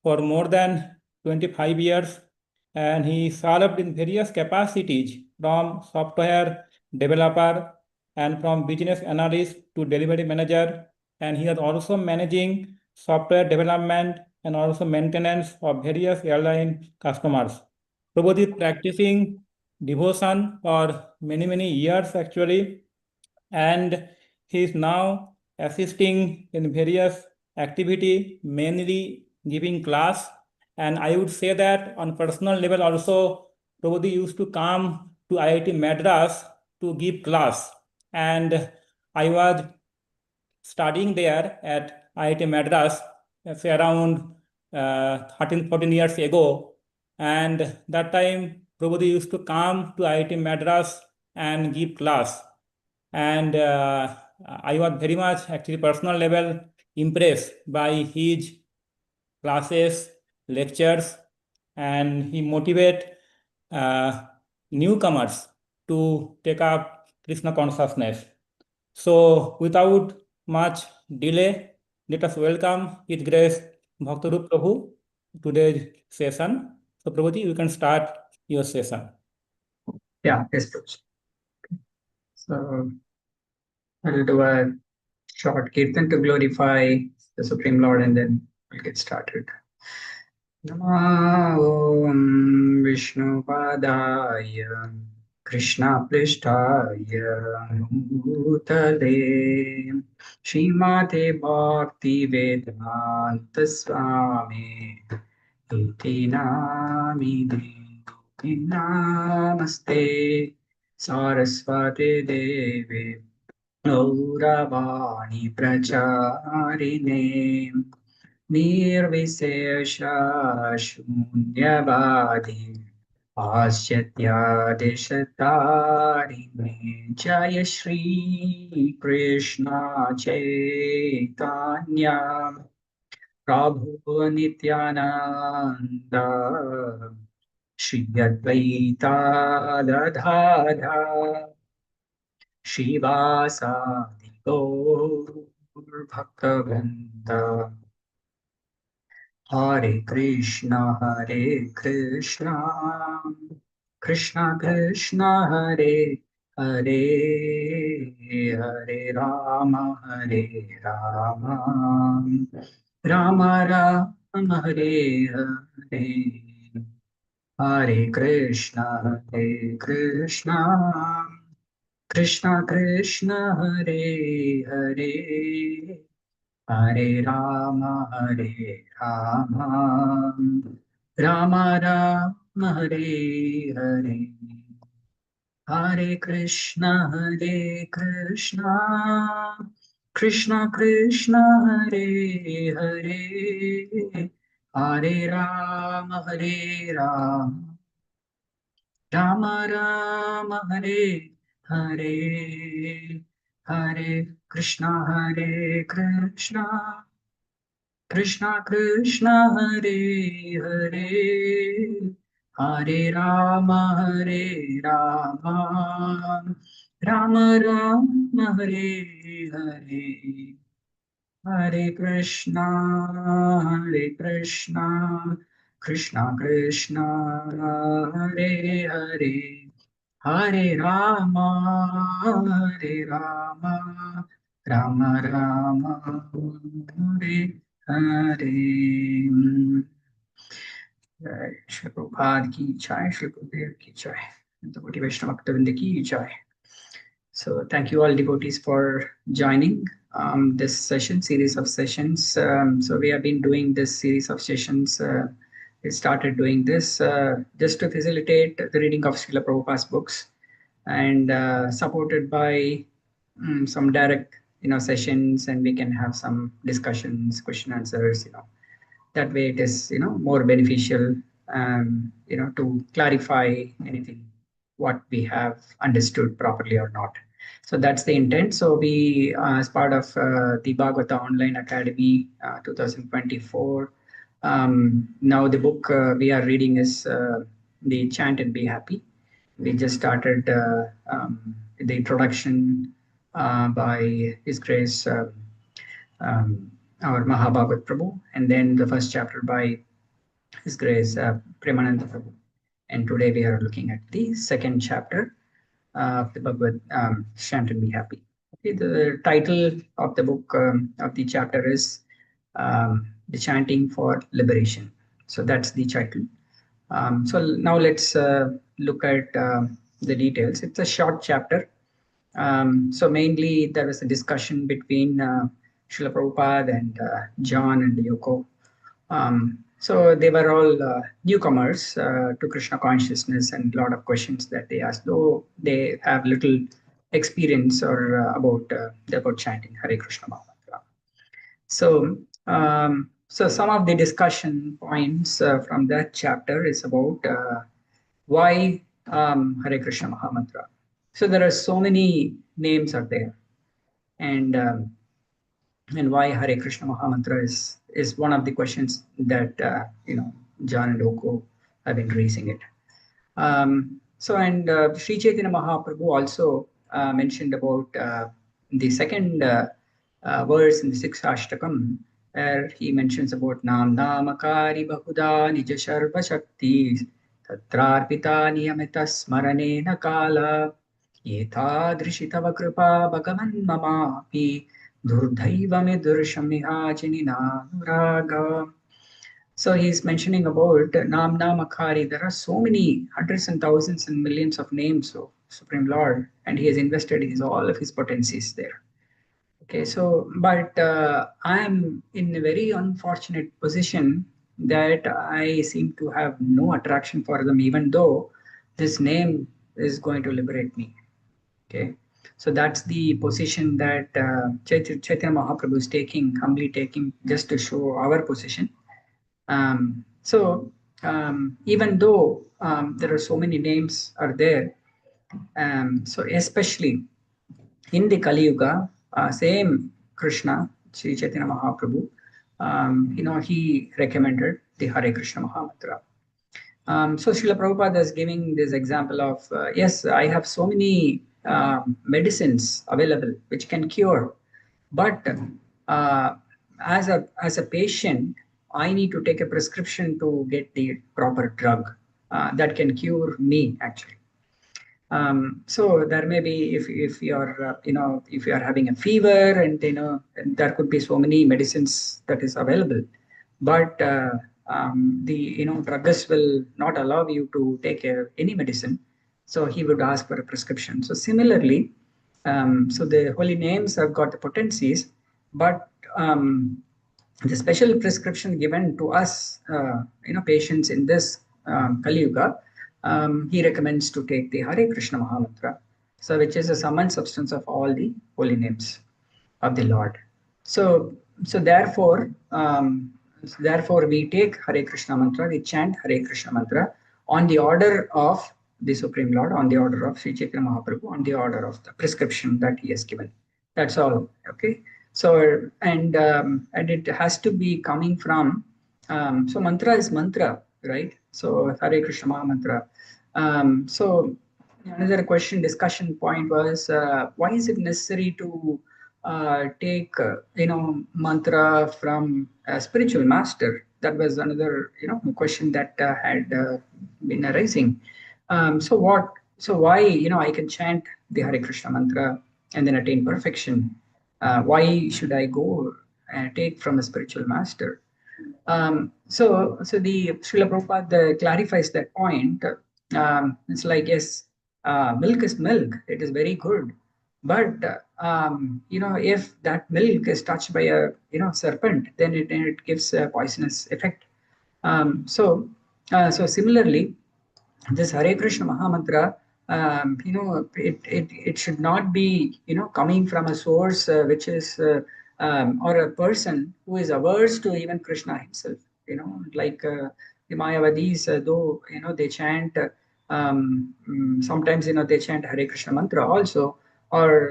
for more than 25 years, and he served in various capacities from software developer and from business analyst to delivery manager. And he was also managing software development and also maintenance of various airline customers. Prabodhi is practicing devotion for many, many years actually, and he is now assisting in various activity, mainly giving class. And I would say that on personal level also, Prabodhi used to come to IIT Madras to give class. And I was studying there at IIT Madras, say around 13, 14 years ago. And that time, Prabhuji used to come to IIT Madras and give class. And I was very much, actually, personal level, impressed by his classes, lectures, and he motivate uh, newcomers to take up Krishna consciousness. So, without much delay, let us welcome His Grace Bhaktarup Prabhu today's session. So, Prabhuji, you can start your session. Yeah, yes, Prabhuji. So I'll do a short kirtan to glorify the Supreme Lord, and then we'll get started. Nama Om Vishnupadaya Krishna Plishtaya Bhutale Srimate Bhakti Vedanta Swami Iti Namine Namaste Saraswati Devi Gauravani Pracharine Nirvisesha Shunyavadi Paschatyadesatarine Jaya Shri Krishna Chaitanya Prabhu Nityananda Shri Advaita Gadadha Shivasadi Gaur Bhakta Hare Krishna, Krishna Krishna, Hare Hare, Hare Rama, Rama Rama, Hare Hare. Hare Krishna, Krishna Krishna, Hare Hare. Hare Rama, Rama Rama, Hare Hare. Hare Krishna, Krishna Krishna, Hare Hare. Hare Rama, Rama Rama, Hare Hare. Hare Krishna, Krishna Krishna, Hare Hare. Hare Rama, Rama Rama, Hare Hare. Hare Krishna, Krishna Krishna, Hare Hare. Hare Rama, Rama Rama, Hare Hare. Shri Prabhupada ki jai, Shri Gurudev ki jai, and the Gaudiya Vaishnava Bhaktivinoda ki jai. So thank you all devotees for joining this series of sessions. So we have been doing this series of sessions. We started doing this just to facilitate the reading of Srila Prabhupada's books, and supported by some direct sessions, and we can have some discussions, question answers. That way it is more beneficial to clarify anything what we have understood properly or not. So that's the intent. So we as part of the Bhagavata Online Academy 2024, now the book we are reading is the Chant and Be Happy. We just started the introduction by His Grace our Mahabhagat Prabhu, and then the first chapter by His Grace Premananda Prabhu. And today we are looking at the second chapter of the Bhagavad Chant and Be Happy. Okay, the title of the book of the chapter is The Chanting for Liberation. So that's the title. So now let's look at the details. It's a short chapter. So mainly there was a discussion between Srila Prabhupada and John and Yoko. So they were all newcomers to Krishna consciousness, and a lot of questions that they asked, though they have little experience or about chanting Hare Krishna Mahamantra. So some of the discussion points from that chapter is about why Hare Krishna Mahamantra. So there are so many names are there, and why Hare Krishna Mahamantra is one of the questions that John and Oko have been raising it. And Sri Chaitanya Mahaprabhu also mentioned about the second verse in the sixth Ashtakam, where he mentions about Nam Namakari Bahuda Nija Sharva Shakti Tatrarpita Niyamita Smaranena Kala Yetadrishi Tava Kripa Bhagavan Mamapi Durdhaiva Durshamiha Raga. So he's mentioning about Namna Makari. There are so many hundreds and thousands and millions of names of Supreme Lord, and he has invested all of his potencies there. Okay, so but I'm in a very unfortunate position that I seem to have no attraction for them, even though this name is going to liberate me. Okay, so that's the position that Chaitanya Mahaprabhu is taking, humbly taking, just to show our position. So even though there are so many names are there, so especially in the Kali Yuga, same Krishna, Sri Chaitanya Mahaprabhu, he recommended the Hare Krishna Mahamantra. So Srila Prabhupada is giving this example of, yes, I have so many medicines available which can cure, but uh, as a patient, I need to take a prescription to get the proper drug that can cure me actually. So there may be if you're if you are having a fever, and there could be so many medicines that is available, but the druggist will not allow you to take any medicine, so he would ask for a prescription. So similarly, so the holy names have got the potencies, but the special prescription given to us, patients in this Kali Yuga, he recommends to take the Hare Krishna Mahamantra, so which is the sum and substance of all the holy names of the Lord. So therefore we take Hare Krishna mantra, we chant Hare Krishna mantra on the order of the Supreme Lord, on the order of Sri Chaitanya Mahaprabhu, on the order of the prescription that he has given. That's all. Okay. So and it has to be coming from. So mantra is mantra, right? So Hare Krishna Maha mantra. So another discussion point was, why is it necessary to take mantra from a spiritual master? That was another question that had been arising. So why I can chant the Hare Krishna mantra and then attain perfection? Why should I go and take from a spiritual master? So the Srila Prabhupada clarifies that point. It's like, yes, milk is milk. It is very good, but if that milk is touched by a serpent, then it gives a poisonous effect. So similarly, this Hare Krishna Mahamantra, it should not be, coming from a source which is, or a person who is averse to even Krishna himself, like the Mayavadis, though, they chant, sometimes, they chant Hare Krishna mantra also, or,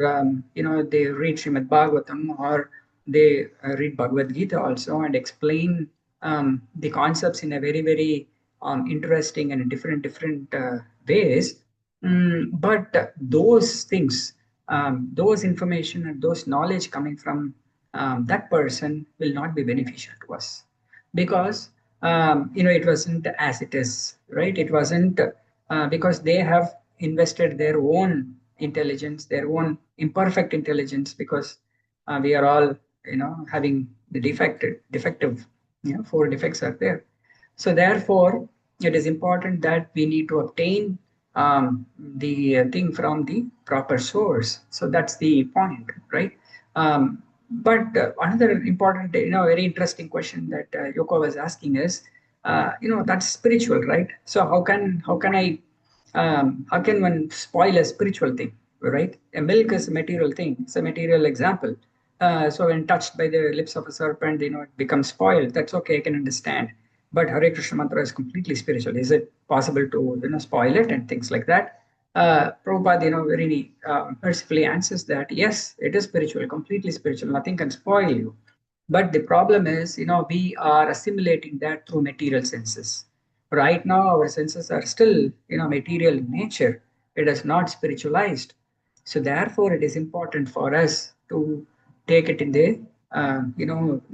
they read Srimad Bhagavatam, or they read Bhagavad Gita also and explain the concepts in a very, very interesting and different ways. But those things, those information and those knowledge coming from that person will not be beneficial to us, because it wasn't as it is, right? It wasn't because they have invested their own intelligence, their own imperfect intelligence, because we are all, having the defective, four defects are there. So therefore, it is important that we need to obtain the thing from the proper source. So that's the point, right? But another important, very interesting question that Yoko was asking is, that's spiritual, right? So how can one spoil a spiritual thing, right? A milk is a material thing. It's a material example. So when touched by the lips of a serpent, it becomes spoiled. That's okay, I can understand. But Hare Krishna mantra is completely spiritual. Is it possible to, spoil it and things like that? Prabhupada, very mercifully answers that yes, it is spiritual, completely spiritual. Nothing can spoil you. But the problem is, we are assimilating that through material senses. Right now, our senses are still, material in nature. It is not spiritualized. So therefore, it is important for us to take it in the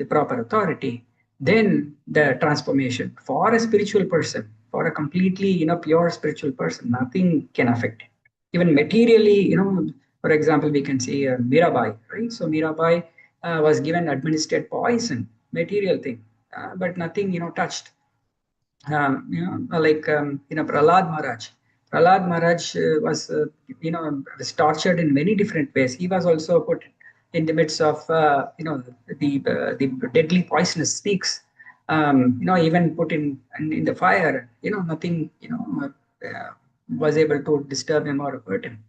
proper authority. Then the transformation for a spiritual person, for a completely, pure spiritual person, nothing can affect it. Even materially, for example, we can see Mirabai, right? So Mirabai was given administered poison, material thing, but nothing, touched. Like Prahlad Maharaj. Prahlad Maharaj was tortured in many different ways. He was also put in the midst of the deadly poisonous snakes. Even put in the fire. Nothing was able to disturb him or hurt him.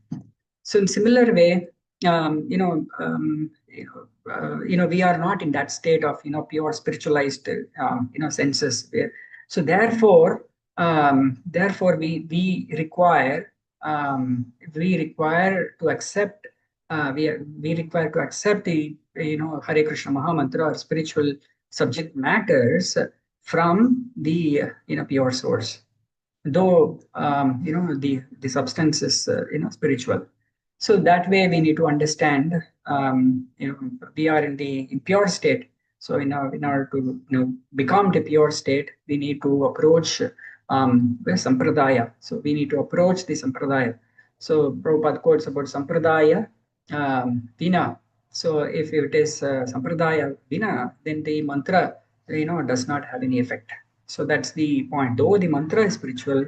So in similar way, we are not in that state of pure spiritualized senses. So therefore we require to accept we require to accept the Hare Krishna Mahamantra or spiritual subject matters from the pure source, though the substance is spiritual. So that way we need to understand, we are in the impure state. So in order to become the pure state, we need to approach the sampradaya. So we need to approach the sampradaya. So Prabhupada quotes about sampradaya vina. So if it is sampradaya vina, then the mantra does not have any effect. So that's the point. Though the mantra is spiritual,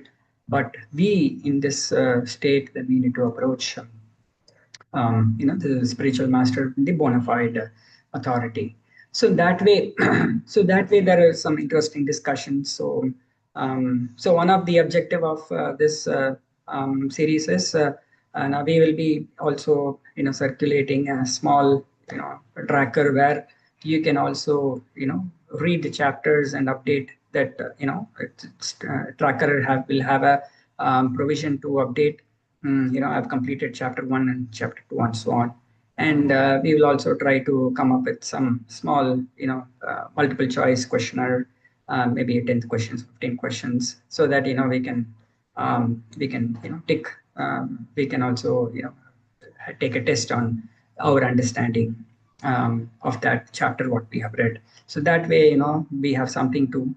but we in this state, then we need to approach the spiritual master, the bona fide authority. So that way, there are some interesting discussions. So one of the objective of this series is now we will be also circulating a small tracker where you can also read the chapters and update that tracker will have a provision to update. I've completed chapter 1 and chapter 2 and so on. And we will also try to come up with some small, multiple choice questionnaire, maybe 10 questions, 15 questions, so that, we can, tick, we can also, take a test on our understanding of that chapter, what we have read. So that way, we have something to,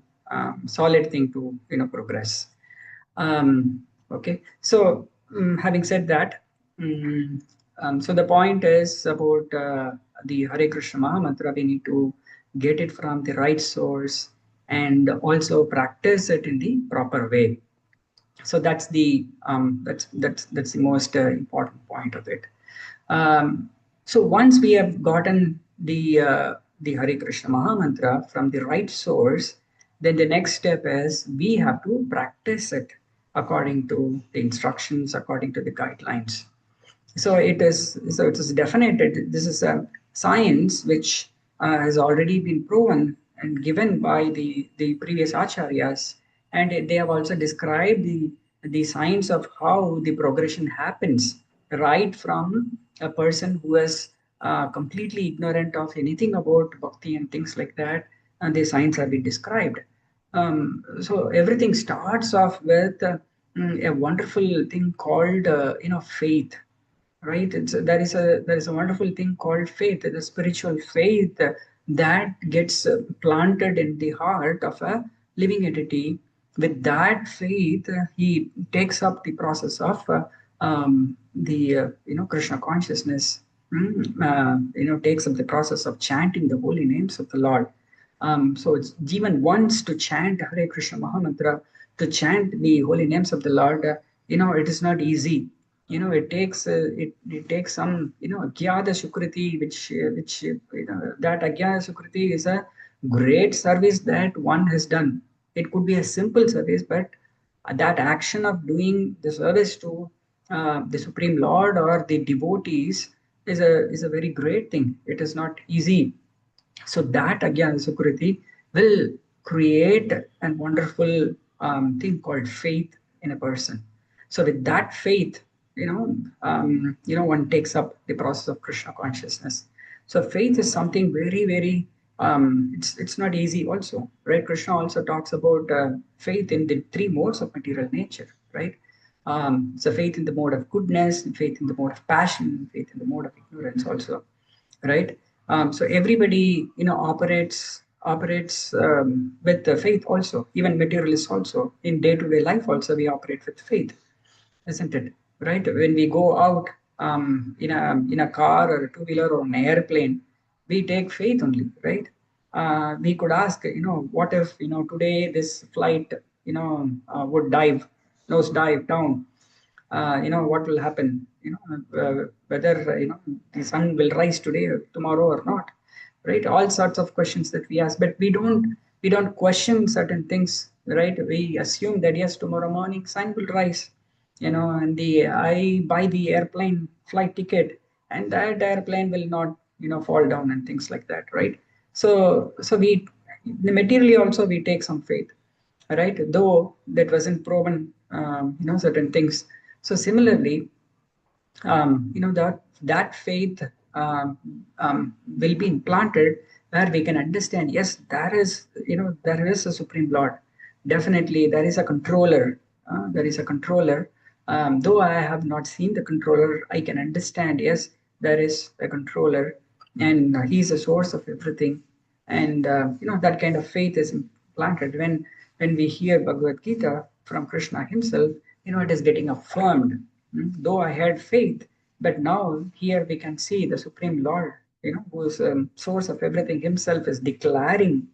solid thing to, progress. Okay, so having said that, so the point is about the Hare Krishna Maha Mantra. We need to get it from the right source and also practice it in the proper way. So that's the most important point of it. So once we have gotten the Hare Krishna Maha Mantra from the right source, then the next step is we have to practice it according to the instructions, according to the guidelines. So it is definite. This is a science which has already been proven and given by the previous acharyas, and they have also described the science of how the progression happens, right from a person who is completely ignorant of anything about bhakti and things like that, and the science have been described. So everything starts off with a wonderful thing called faith, right? There is a wonderful thing called faith, the spiritual faith that gets planted in the heart of a living entity. With that faith, he takes up the process of the Krishna consciousness. Takes up the process of chanting the holy names of the Lord. So it's Jivan wants to chant Hare Krishna Mahamantra, to chant the holy names of the Lord. It is not easy. It takes some agyada sukriti, that agyada sukriti is a great service that one has done. It could be a simple service, but that action of doing the service to the Supreme Lord or the devotees is a very great thing. It is not easy. So that again, Sukriti will create a wonderful thing called faith in a person. So with that faith, one takes up the process of Krishna consciousness. So faith is something very, very it's not easy also, right? Krishna also talks about faith in the three modes of material nature, right? So faith in the mode of goodness, faith in the mode of passion, faith in the mode of ignorance also, right? So everybody operates with the faith also. Even materialists also, in day-to-day life also, we operate with faith, isn't it? Right? When we go out in a car or a two-wheeler or an airplane, we take faith only, right? We could ask, what if today this flight would nose dive down, what will happen, whether the sun will rise today or tomorrow or not, right? All sorts of questions that we ask, but we don't question certain things, right? We assume that yes, tomorrow morning sun will rise, and the I buy the airplane flight ticket, and that airplane will not fall down and things like that, right? So we materially also we take some faith, right? Though that wasn't proven, certain things. So similarly, that faith will be implanted where we can understand, yes, there is a Supreme Lord. Definitely, there is a controller. Though I have not seen the controller, I can understand, yes, there is a controller, and he's a source of everything. And that kind of faith is implanted when we hear Bhagavad Gita from Krishna himself. It is getting affirmed. Though I had faith, but now here we can see the Supreme Lord, who is source of everything, himself is declaring,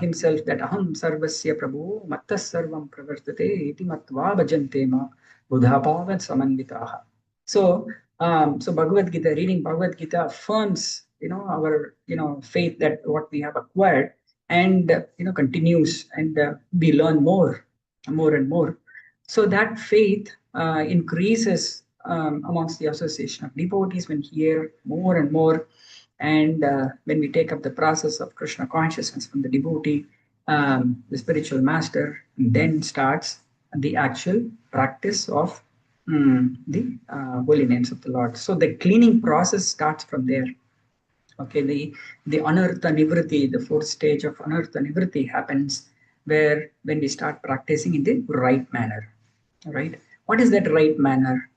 himself that aham sarvasya prabhu mattas sarvam pravartate iti matva bhajante ma buddhapavad samanvitaha. So Bhagavad Gita, reading Bhagavad Gita affirms, our, faith that what we have acquired, and continues, and we learn more and more. So that faith increases amongst the association of devotees when we hear more and more, and when we take up the process of Krishna consciousness from the devotee, the spiritual master, then starts the actual practice of the holy names of the Lord. So the cleaning process starts from there. Okay, the anartha nivritti, the fourth stage of anartha nivritti happens where when we start practicing in the right manner, right? What is that right manner?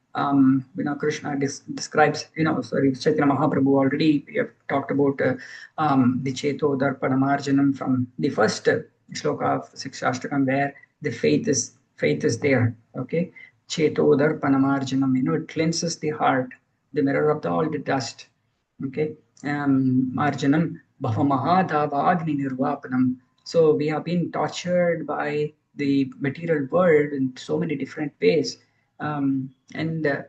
Krishna describes, sorry, Chaitanya Mahaprabhu already we have talked about the Cheto Darpanamarjanam from the first shloka of Sikshashtakam, where the faith is there. Okay, Cheto Darpanamarjanam, it cleanses the heart, the mirror of all the dust. Okay, Marjanam Bhavamahadavagni Nirvapanam. So we have been tortured by the material world in so many different ways, and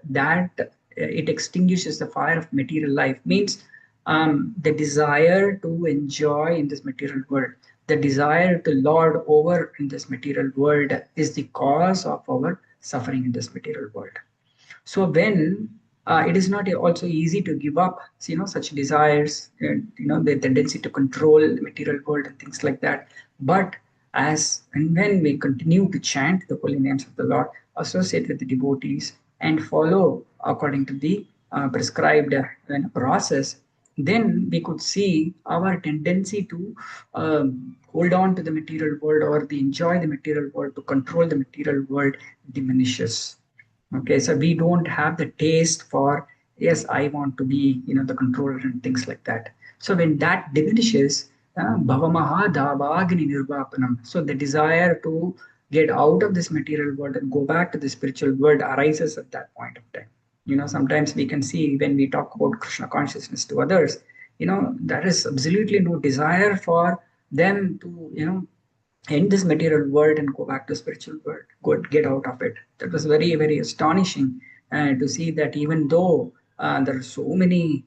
that it extinguishes the fire of material life. Means the desire to enjoy in this material world, the desire to lord over in this material world, is the cause of our suffering in this material world. So when it is not also easy to give up, such desires, the tendency to control the material world and things like that. But as and when we continue to chant the holy names of the Lord, associate with the devotees, and follow according to the prescribed process, then we could see our tendency to hold on to the material world, or the enjoy the material world, to control the material world, diminishes. Okay, so we don't have the taste for, yes, I want to be, the controller and things like that. So when that diminishes, Bhavamaha Davagni Nirvapanam. So the desire to get out of this material world and go back to the spiritual world arises at that point of time. Sometimes we can see when we talk about Krishna consciousness to others, there is absolutely no desire for them to, end this material world and go back to spiritual world, get out of it. That was very, very astonishing to see that even though there are so many,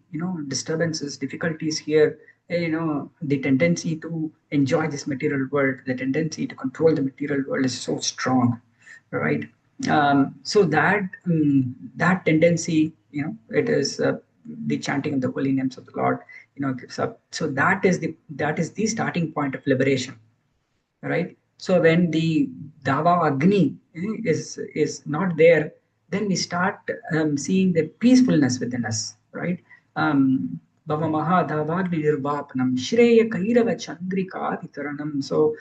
disturbances, difficulties here, the tendency to enjoy this material world, the tendency to control the material world is so strong, right? So that tendency, it is the chanting of the holy names of the Lord, gives up. So that is the starting point of liberation, right? So when the Dava Agni is not there, then we start seeing the peacefulness within us, right? Bhava Maha Davagni Nirvapanam Shreya Kairava Chandrika Vitaranam. So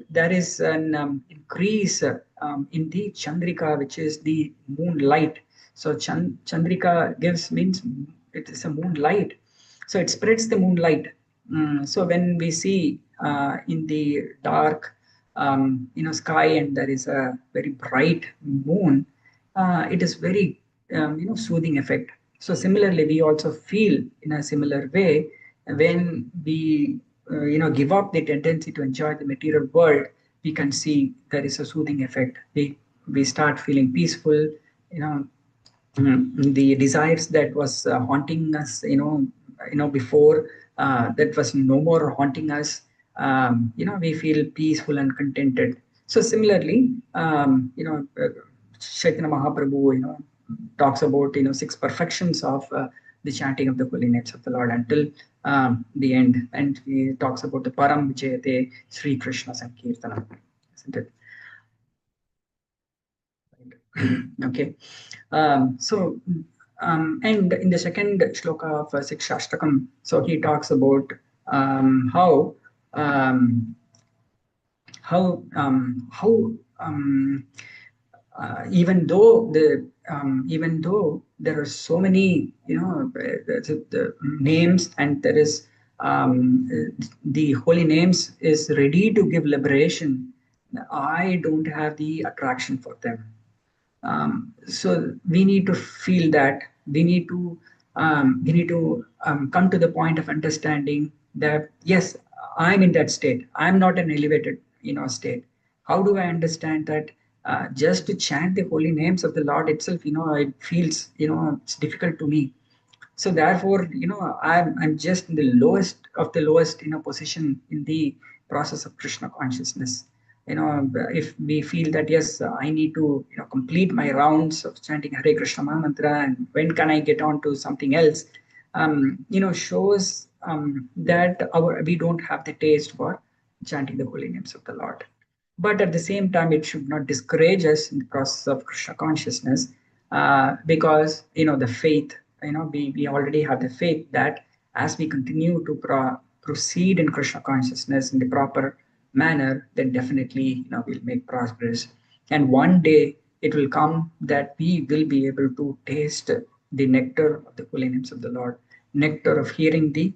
there is an increase in the Chandrika, which is the moonlight. So Chandrika means it is a moonlight. So it spreads the moonlight. So when we see in the dark, sky, and there is a very bright moon, it is very, soothing effect. So similarly, we also feel in a similar way when we, give up the tendency to enjoy the material world. We can see there is a soothing effect. We start feeling peaceful. The desires that was haunting us, before, that was no more haunting us. We feel peaceful and contented. So similarly, Chaitanya Mahaprabhu, talks about, six perfections of the chanting of the holy names of the Lord until the end, and he talks about the Param Vijayate Sri Krishna Sankirtanam, isn't it? Okay. And in the second shloka of Sikshashtakam, so he talks about how um, how even though there are so many, the names, and there is the holy names is ready to give liberation, I don't have the attraction for them. So we need to feel that we need to come to the point of understanding that yes, I'm in that state. I'm not an elevated, state. How do I understand that? Just to chant the holy names of the Lord itself, it feels, it's difficult to me. So therefore, I'm just in the lowest of the lowest, position in the process of Krishna consciousness. If we feel that yes, I need to, complete my rounds of chanting Hare Krishna mantra, and when can I get on to something else, shows that we don't have the taste for chanting the holy names of the Lord. But at the same time, it should not discourage us in the process of Krishna consciousness, because the faith, we already have the faith that as we continue to proceed in Krishna consciousness in the proper manner, then definitely, we'll make progress. And one day it will come that we will be able to taste the nectar of the holy names of the Lord, nectar of hearing the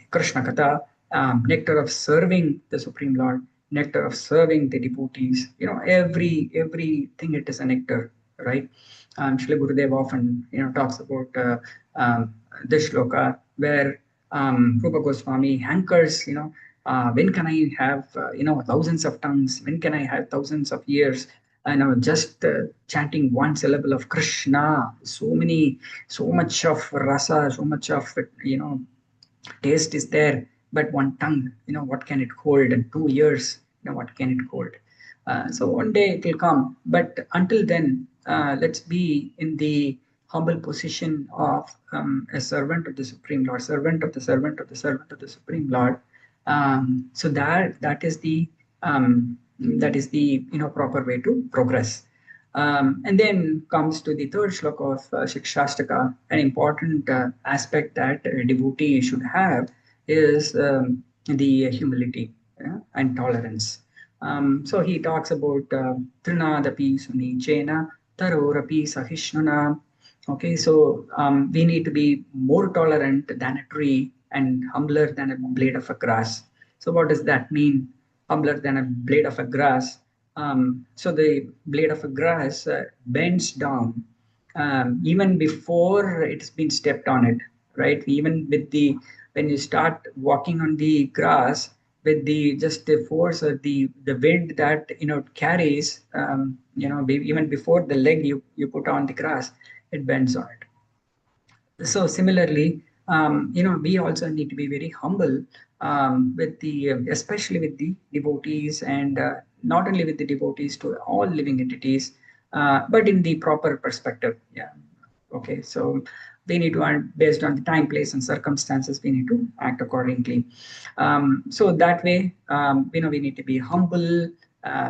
Krishna Katha, nectar of serving the Supreme Lord, nectar of serving the devotees. Everything, it is a nectar, right? Srila Gurudev often, talks about this shloka where Rupa Goswami hankers, when can I have, thousands of tongues? When can I have thousands of years? Just chanting one syllable of Krishna, so much of rasa, so much of, taste is there, but one tongue, what can it hold? And 2 years, what can it hold? So one day it will come, but until then, let's be in the humble position of a servant of the Supreme Lord, servant of the servant of the servant of the Supreme Lord. So that is the proper way to progress. And then comes to the third shloka of Shikshashtaka. An important aspect that a devotee should have is the humility, and tolerance. So he talks about Trinadapi Sunichena Tarorapi Sahishnuna. Okay, so we need to be more tolerant than a tree, and humbler than a blade of a grass. So what does that mean? Humbler than a blade of a grass. So the blade of a grass bends down even before it's been stepped on it, right? Even with the when you start walking on the grass, with the just the force of the wind that carries, even before the leg you put on the grass, it bends on it. So similarly, we also need to be very humble with the, especially with the devotees, and not only with the devotees, to all living entities, but in the proper perspective. Yeah. Okay. So we need to, based on the time, place, and circumstances, we need to act accordingly. So that way, we need to be humble.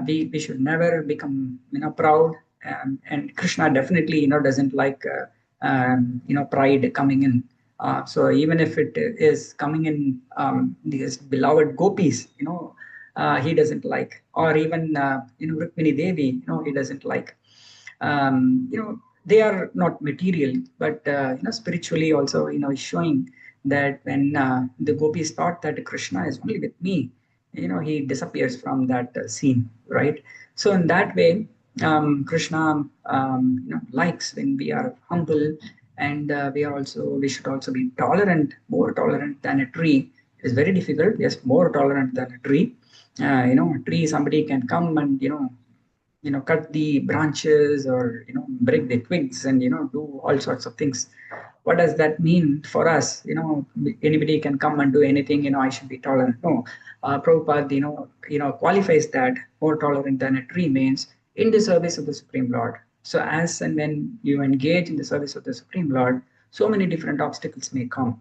We should never become, proud. And Krishna definitely, doesn't like, pride coming in. So even if it is coming in, these beloved gopis, he doesn't like, or even, Rukmini Devi, he doesn't like. They are not material, but spiritually also, showing that when the gopis thought that Krishna is only with me, he disappears from that scene, right? So in that way, Krishna, likes when we are humble, and we should also be tolerant, more tolerant than a tree. It is very difficult, yes, more tolerant than a tree. A tree, somebody can come and cut the branches, or break the twigs, and do all sorts of things. What does that mean for us? Anybody can come and do anything, I should be tolerant. No. Prabhupada, qualifies that more tolerant than a tree means in the service of the Supreme Lord. So as and when you engage in the service of the Supreme Lord, so many different obstacles may come,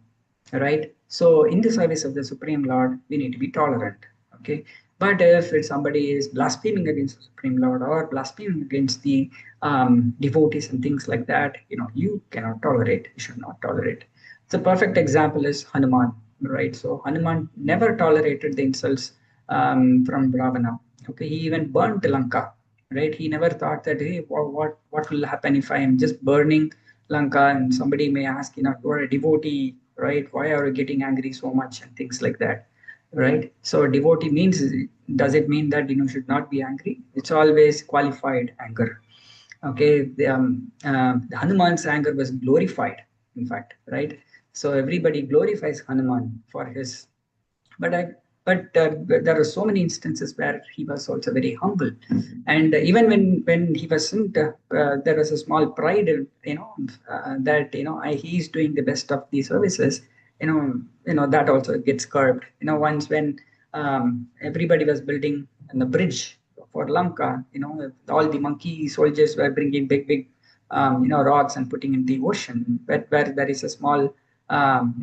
right? So in the service of the Supreme Lord, we need to be tolerant. Okay. But if somebody is blaspheming against the Supreme Lord, or blaspheming against the devotees and things like that, you cannot tolerate. You should not tolerate. The perfect example is Hanuman, right? So Hanuman never tolerated the insults from Ravana. Okay, he even burnt Lanka, right? He never thought that, hey, what will happen if I am just burning Lanka, and somebody may ask, you are a devotee, right? Why are you getting angry so much, and things like that, right? So devotee means, does it mean that should not be angry? It's always qualified anger. Okay, the Hanuman's anger was glorified, in fact, right? So everybody glorifies Hanuman for his, but I, but there are so many instances where he was also very humble, and even when he wasn't, there was a small pride, that he's doing the best of the services. That also gets curbed. Once when everybody was building the bridge for Lanka, all the monkey soldiers were bringing big rocks and putting in the ocean, where there is a small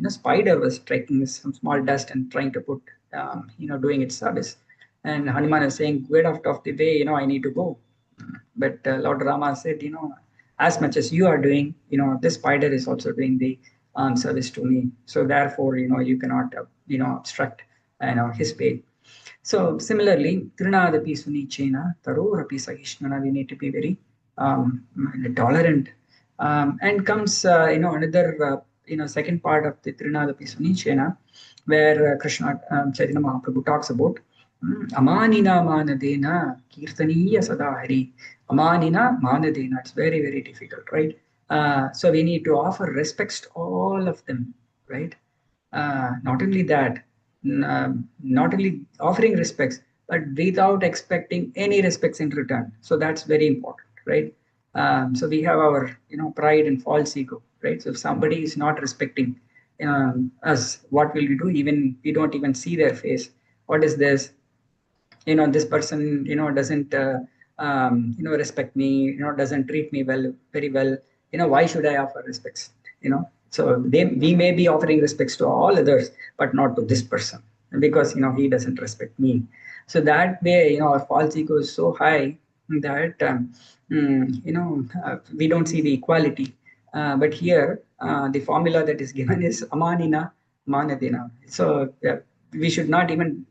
spider was striking some small dust and trying to put, doing its service. And Hanuman is saying, get out of the way, I need to go. But Lord Rama said, as much as you are doing, this spider is also doing the service to me. So therefore, you cannot, obstruct, his way. So similarly, Trinadapi Sunichena, Tarorapi Sahishnana, we need to be very tolerant. And comes, another, second part of the Trinadapi Sunichena, where Krishna, Chaitanya Mahaprabhu talks about Amanina Manadena Kirtaniya Sadahari. Amanina Manadena. It's very, very difficult, right? So we need to offer respects to all of them, right? Not only that, not only offering respects, but without expecting any respects in return. So that's very important, right? So we have our, pride and false ego, right? So if somebody is not respecting us, what will we do? Even we don't even see their face. What is this? This person, doesn't, respect me, doesn't treat me very well. Why should I offer respects? So we may be offering respects to all others, but not to this person, because he doesn't respect me. So that way, our false ego is so high that we don't see the equality. But here, the formula that is given is Amanina Manadina. So we should not even,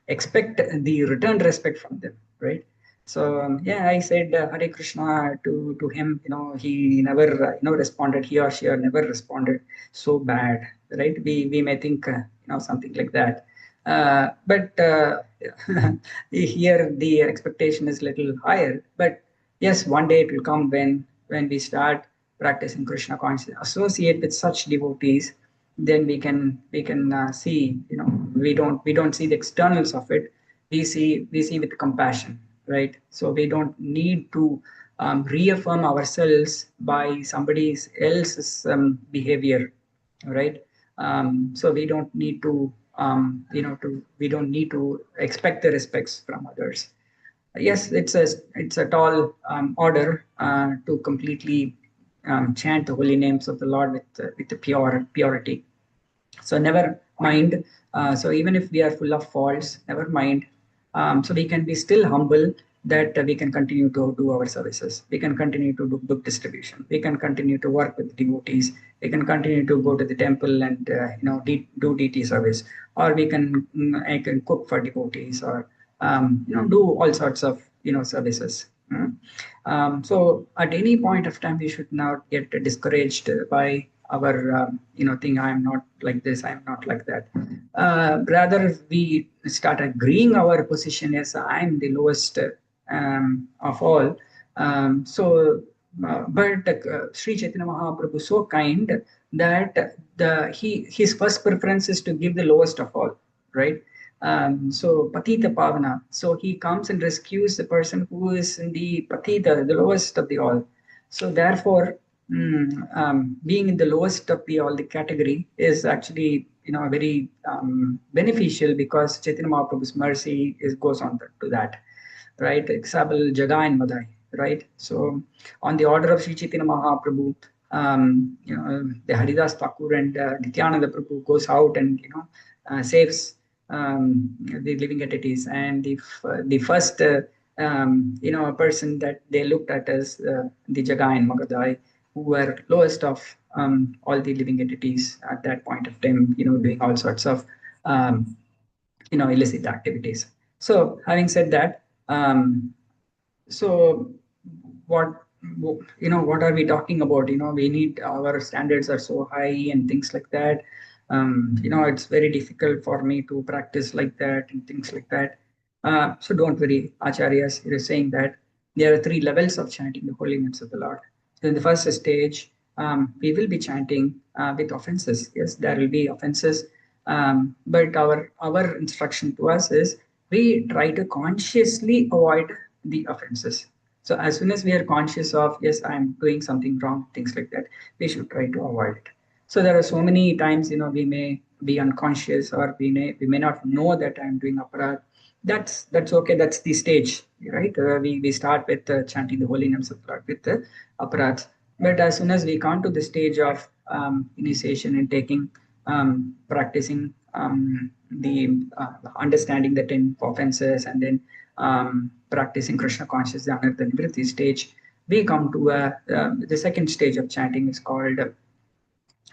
expect the returned respect from them, right? So yeah, I said Hare Krishna to him. He never responded. He or she never responded. So bad. right? We may think something like that, but here the expectation is little higher. But yes, one day it will come when we start practicing Krishna consciousness, associate with such devotees, then we can see, we don't see the externals of it. We see with compassion, right? So we don't need to reaffirm ourselves by somebody else's behavior, right? So we don't need to we don't need to expect the respects from others. Yes, it's a tall order to completely chant the holy names of the Lord with the purity. So never mind. So even if we are full of faults, never mind. So we can be still humble, that we can continue to do our services. We can continue to do book distribution. We can continue to work with devotees. We can continue to go to the temple and do deity service, or I can cook for devotees, or do all sorts of services. So at any point of time, we should not get discouraged by our thing. I am not like this, I am not like that. Rather, we start agreeing our position as I am the lowest of all. But Sri Chaitanya Mahaprabhu so kind that his first preference is to give the lowest of all, right? So Patita Pavana. So he comes and rescues the person who is in the Patita, the lowest of the all. So therefore, being in the lowest of the all, the category is actually very beneficial, because Chaitanya Mahaprabhu's mercy goes on to that, right? Example, Jaga and Madai, right? So on the order of Sri Chaitanya Mahaprabhu, the Haridas Thakur and Nityananda Prabhu goes out and saves the living entities, and the first person that they looked at as the Jagai and Magadai, who were lowest of all the living entities at that point of time, doing all sorts of illicit activities. So having said that, so what what are we talking about? We need, our standards are so high and things like that. It's very difficult for me to practice like that and things like that. So don't worry, acharyas, you're saying that there are three levels of chanting the holy names of the Lord. So in the first stage, we will be chanting with offenses. Yes, there will be offenses, but our instruction to us is, we try to consciously avoid the offenses. So as soon as we are conscious of, yes, I'm doing something wrong, things like that, we should try to avoid it. So there are so many times, we may be unconscious, or we may not know that I'm doing aparadh. That's okay. That's the stage, right? We start with chanting the holy names of God with the aparadhs. But as soon as we come to the stage of initiation and taking practicing the understanding the 10 offenses, and then practicing Krishna consciousness under the Nivritti stage, we come to the second stage of chanting is called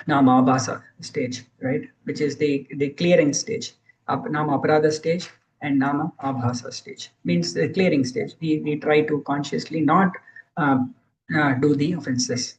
Nama Abhasa stage, right? Which is the clearing stage. Nama Aparadha stage and Nama Abhasa stage. Means the clearing stage. We try to consciously not do the offenses.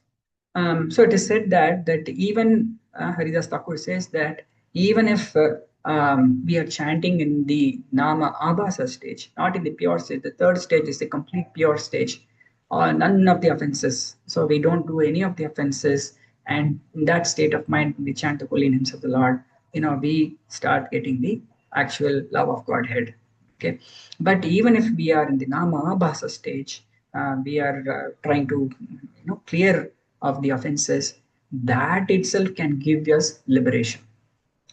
So it is said that even Haridas Thakur says that even if we are chanting in the Nama Abhasa stage, not in the pure stage, the third stage is the complete pure stage, none of the offenses. So we don't do any of the offenses, and in that state of mind, when we chant the holy names of the Lord, we start getting the actual love of Godhead. Okay, but even if we are in the Nama Abhasa stage, we are trying to clear of the offenses, that itself can give us liberation.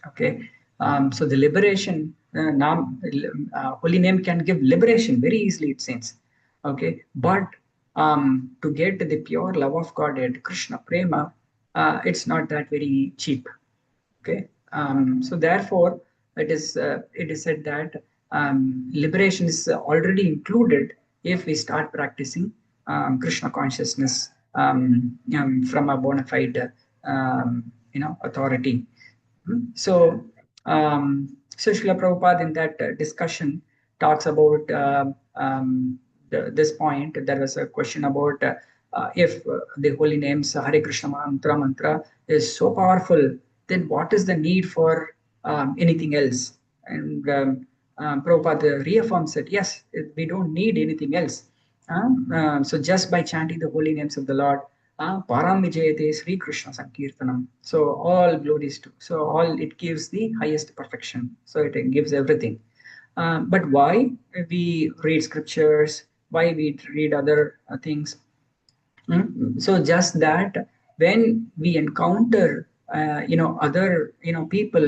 Okay, so the liberation, holy name can give liberation very easily, it seems. Okay, but to get the pure love of God at Krishna Prema, it's not that very cheap. Okay, so therefore it is said that liberation is already included if we start practicing Krishna consciousness from a bona fide authority. So, so Srila Prabhupada in that discussion talks about this point. There was a question about if the holy names Hare Krishna mantra is so powerful, then what is the need for anything else? And Prabhupada reaffirms that yes, we don't need anything else. So just by chanting the holy names of the Lord, Param Vijayate Sri Krishna Sankirtanam. So all glories to, so all it gives the highest perfection. So it gives everything. But why we read scriptures, why we read other things? So just that when we encounter, other, people,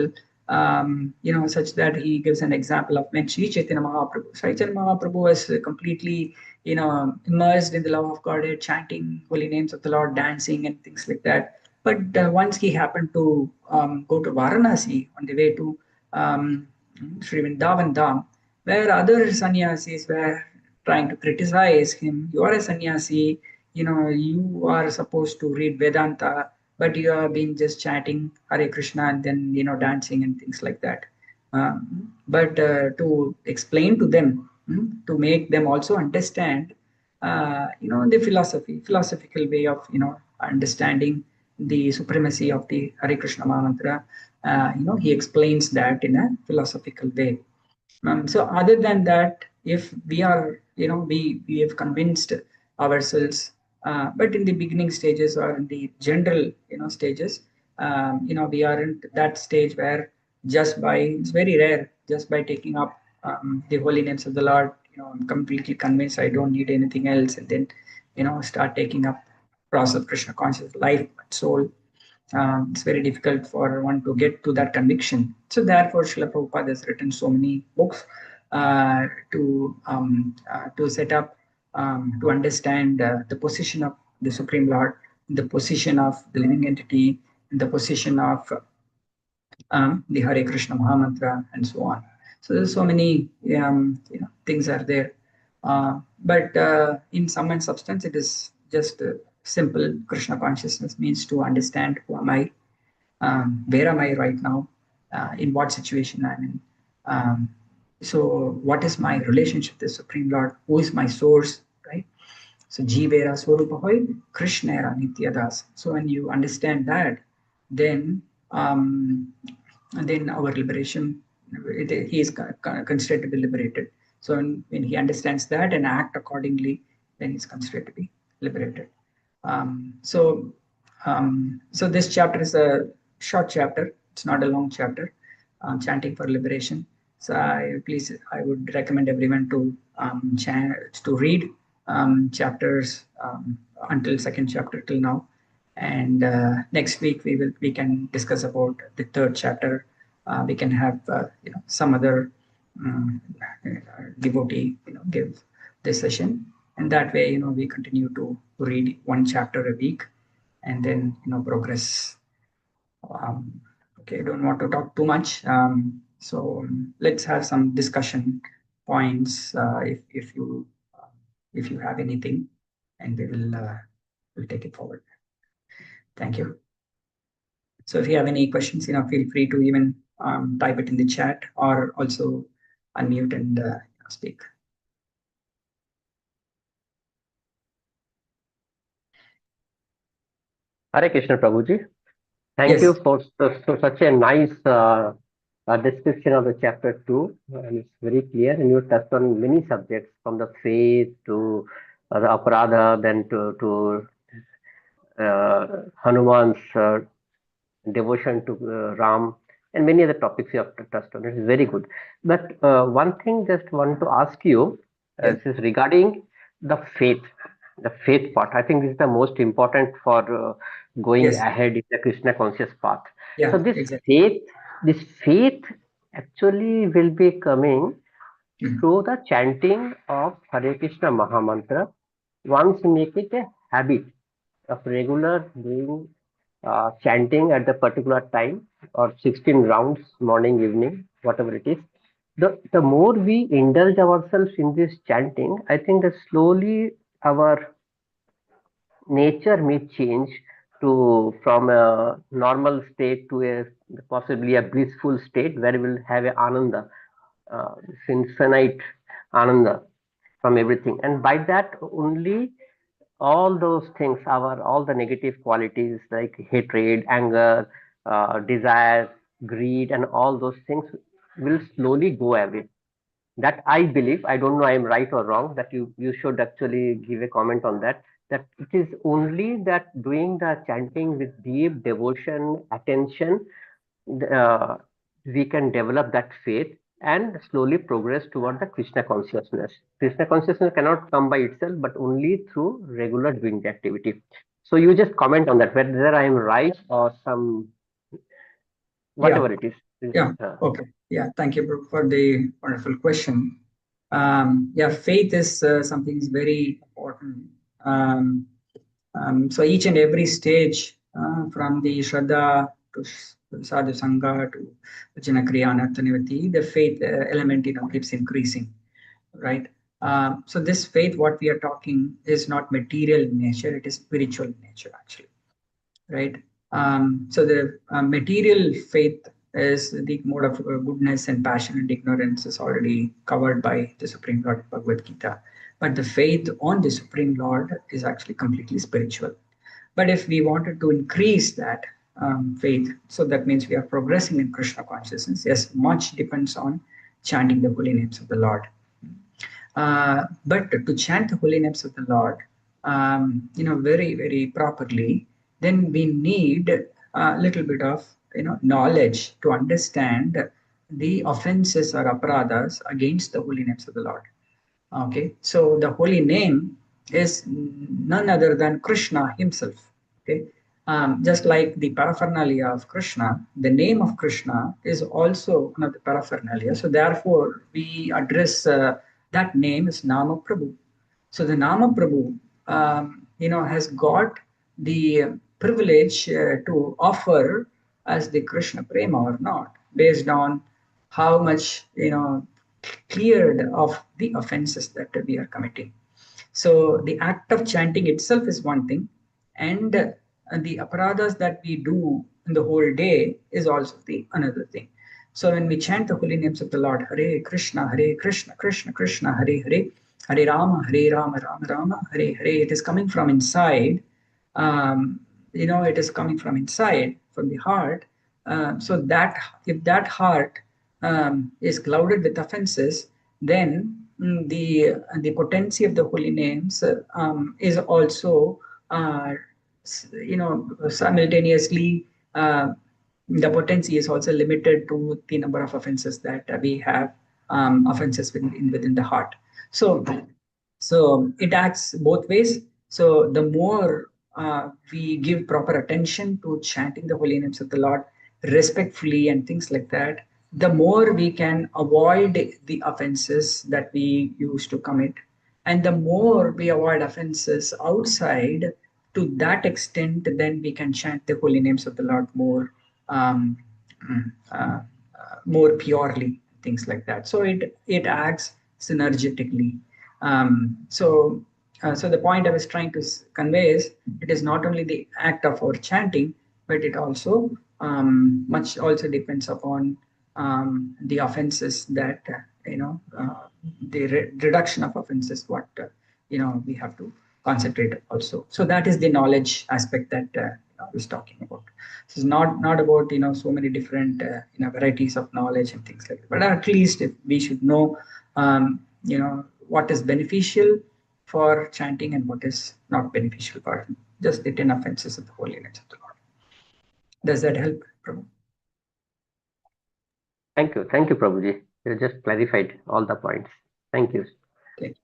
such that he gives an example of when Sri Chaitanya Mahaprabhu. Sri Chaitanya Mahaprabhu was completely, immersed in the love of God, chanting holy names of the Lord, dancing and things like that. But once he happened to go to Varanasi on the way to Sri Vrindavan Dham, where other sannyasis were trying to criticize him. You are a sannyasi, you are supposed to read Vedanta, but you have been just chanting Hare Krishna and then, dancing and things like that. But to explain to them, to make them also understand, the philosophical way of, understanding the supremacy of the Hare Krishna Mahamantra, he explains that in a philosophical way. So other than that, if we are, we have convinced ourselves, but in the beginning stages or in the general, stages, we are in that stage where just by, it's very rare, just by taking up the holy names of the Lord, I'm completely convinced I don't need anything else, and then, start taking up process of Krishna conscious life, soul. It's very difficult for one to get to that conviction. So therefore, Srila Prabhupada has written so many books to set up, to understand the position of the Supreme Lord, the position of the living entity, the position of the Hare Krishna Mahamantra, and so on. So there's so many things are there, but in sum and substance, it is just simple Krishna consciousness means to understand who am I, where am I right now, in what situation I'm in. So what is my relationship with the Supreme Lord? Who is my source, right? So Jivera Swarupa Hoy, Krishna era Nityadas. So when you understand that, then then our liberation, he is considered to be liberated. So when he understands that and act accordingly, then he's considered to be liberated. So this chapter is a short chapter. It's not a long chapter. Chanting for liberation. So I would recommend everyone to to read chapters until second chapter till now, and next week we can discuss about the third chapter. We can have some other um, devotee give this session, and that way we continue to read one chapter a week, and then progress. um, okay, I don't want to talk too much, so let's have some discussion points, if you have anything, and we'll take it forward. Thank you. So if you have any questions, feel free to even type it in the chat or also unmute and speak. Hare Krishna Prabhuji. Thank Yes. you for such a nice description of the chapter 2. And it's very clear, and you touched on many subjects from the faith to the aparadha, then to Hanuman's devotion to Ram, and many other topics you have touched on. It is very good. But one thing just want to ask you, Yeah. this is regarding the faith part. I think this is the most important for going Yes. ahead in the Krishna conscious path. So Yeah. Exactly. this faith actually will be coming Mhm. through the chanting of Hare Krishna Mahamantra. Once you make it a habit of regular doing chanting at the particular time, or 16 rounds, morning, evening, whatever it is, the more we indulge ourselves in this chanting, I think that slowly our nature may change to from a normal state to a possibly a blissful state where we will have a ananda, infinite ananda from everything, and by that only all those things, our all the negative qualities like hatred, anger, desire, greed, and all those things will slowly go away. That I believe. I don't know I'm right or wrong. That you should actually give a comment on that. That it is only that doing the chanting with deep devotion, attention, uh, we can develop that faith and slowly progress toward the Krishna consciousness. Krishna consciousness cannot come by itself, but only through regular doing the activity. So you just comment on that, whether I am right or some Yeah. whatever it is. Yeah. Okay. Yeah. Thank you for the wonderful question. Yeah, faith is something is very important. Um, so each and every stage, from the Shraddha to Sadhu Sangha to Janakriya Nartanivati, the faith element, keeps increasing, right? So this faith, what we are talking, is not material in nature; it is spiritual in nature, actually, right? So the material faith is the mode of goodness and passion and ignorance is already covered by the Supreme Lord Bhagavad Gita. But the faith on the Supreme Lord is actually completely spiritual. But if we wanted to increase that faith, so that means we are progressing in Krishna consciousness. Yes, much depends on chanting the holy names of the Lord. But to chant the holy names of the Lord, very, very properly, then we need a little bit of, knowledge to understand the offenses or aparadhas against the holy names of the Lord. Okay, so the holy name is none other than Krishna himself. Okay, just like the paraphernalia of Krishna, the name of Krishna is also one of the paraphernalia. So therefore, we address that name as Nama Prabhu. So the Nama Prabhu, has got the privilege to offer as the Krishna Prema or not, based on how much cleared of the offenses that we are committing. So the act of chanting itself is one thing, and the aparadhas that we do in the whole day is also the another thing. So when we chant the holy names of the Lord, Hare Krishna, Krishna Krishna, Hare Hare, Hare Rama, Rama Rama, Hare Hare, it is coming from inside. It is coming from inside, from the heart. So that if that heart is clouded with offenses, then the potency of the holy names is also simultaneously the potency is also limited to the number of offenses that we have, offenses within the heart. So it acts both ways. So the more we give proper attention to chanting the holy names of the Lord respectfully and things like that, the more we can avoid the offenses that we used to commit. And the more we avoid offenses outside, to that extent, then we can chant the holy names of the Lord um, more purely, things like that. So it acts synergetically. So the point I was trying to convey is it is not only the act of our chanting, but it also much also depends upon the offenses that the reduction of offenses what we have to concentrate also. So that is the knowledge aspect that I was talking about. So it's not about so many different varieties of knowledge and things like that. But at least if we should know what is beneficial for chanting and what is not beneficial for just the 10 offenses of the holy names of the Lord. Does that help, Prabhu? Thank you, Prabhuji. You just clarified all the points. Thank you. Okay.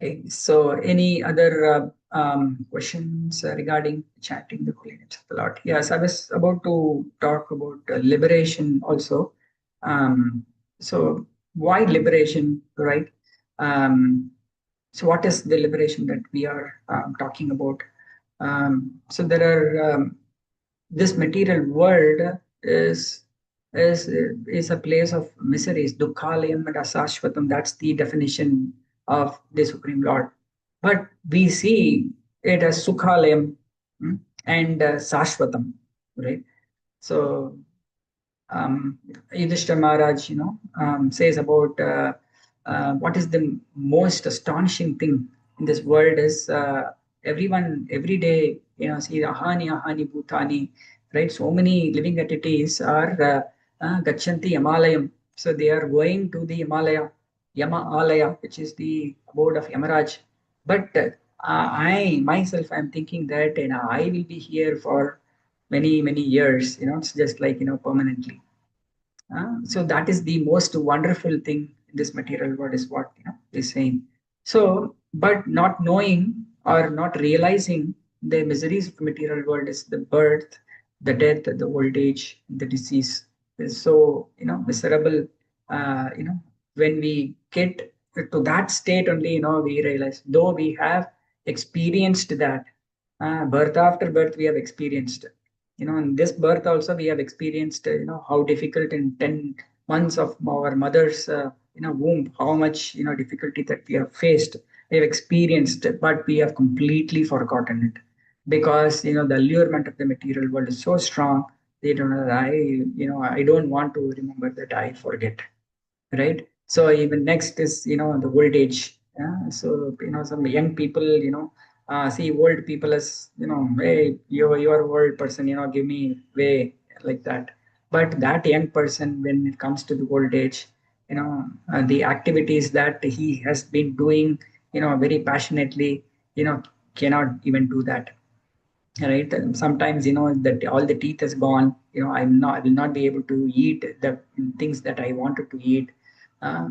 Okay. So, any other questions regarding chanting the holy names of the Lord? Yes, I was about to talk about liberation also. So, why liberation, right? So, what is the liberation that we are talking about? So, there are this material world is a place of miseries. Dukkhalayam and asashvatam. That's the definition of the Supreme Lord. But we see it as sukhalayam and sashvatam, right? So Yudhishthira Maharaj, says about what is the most astonishing thing in this world is everyone every day see ahani ahani bhutani, right? So many living entities are gachanti Yamalayam. So they are going to the Himalaya, Yama Alaya, which is the abode of Yamaraj. But I myself, I'm thinking that I will be here for many years. It's just like permanently. So that is the most wonderful thing in this material world is what is saying. So, but not knowing or not realizing the miseries of the material world is the birth, the death, the old age, the disease is so miserable. When we get to that state only, we realize though we have experienced that birth after birth we have experienced in this birth also we have experienced how difficult in 10 months of our mother's womb, how much difficulty that we have faced, we have experienced, but we have completely forgotten it because the allurement of the material world is so strong. They don't know that I don't want to remember that, I forget, right? So even next is the old age. Yeah? So some young people see old people as hey, you're old person, give me way, like that. But that young person, when it comes to the old age, the activities that he has been doing very passionately, cannot even do that, right? Sometimes that all the teeth is gone, I will not be able to eat the things that I wanted to eat.